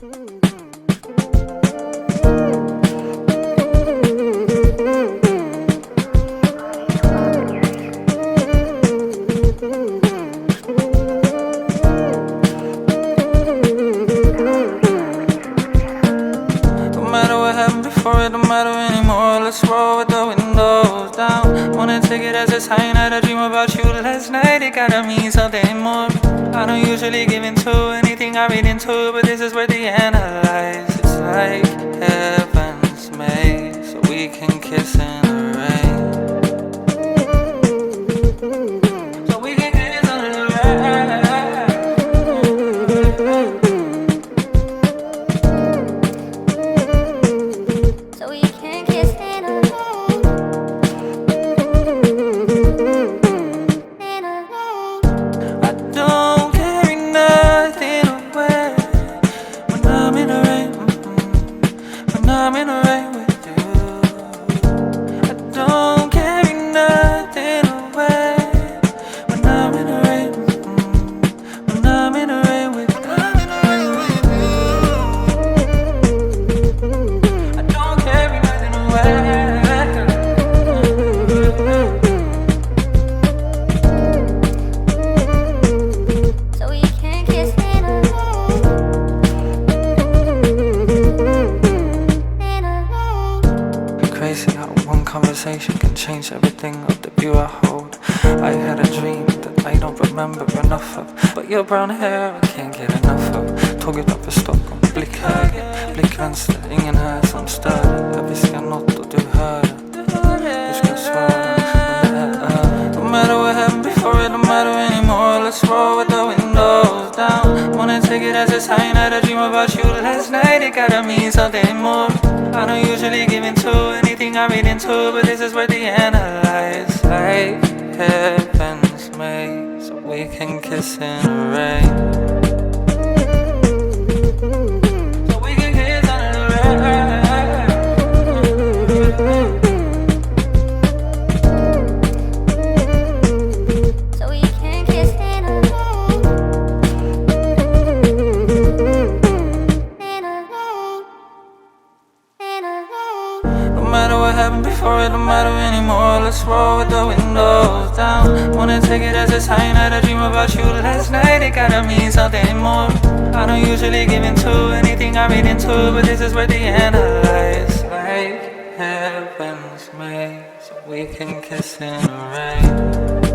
Don't matter what happened before, it don't matter anymore. Let's roll with the windows down. Wanna take it as a sign that I dream about you last night. It gotta mean something more. I don't usually give into anything I read into, but this is where the analyze. It's like heaven's made, so we can kiss in the rain. So we can kiss in the rain. So we can kiss in a room. In a room. I don't carry nothing away when I'm in the rain. When I'm in the rain with you, I don't carry nothing away when I'm in the rain. When I'm in the rain with you, I don't carry nothing away. So we can kiss in a room. In a room. Crazy how one conversation can change everything of the view I hold. I had a dream that I don't remember enough of, but your brown hair I can't get enough of. Tåget över Stockholm, blick höger, blick vänster. Ingen här som stör. Jag viskar något och du hör det. Du ska svara, men det är no matter what happened before, it don't matter anymore. Let's roll with the windows down. Wanna take it as a sign that I dream about you last night. It gotta mean something more. I don't usually give into anything I read into, but this is where the analyze. Like heaven's made, so we can kiss in the rain. So we can kiss in the rain. So we can kiss in a room. In a room. In a room. No matter what happened before, it don't matter anymore. Let's roll with the windows down. Wanna take it as a sign that I dream about you last night. It gotta mean something more. I don't usually give into anything I read into, but this is where the analyze. Like heaven's made, so we can kiss in the rain.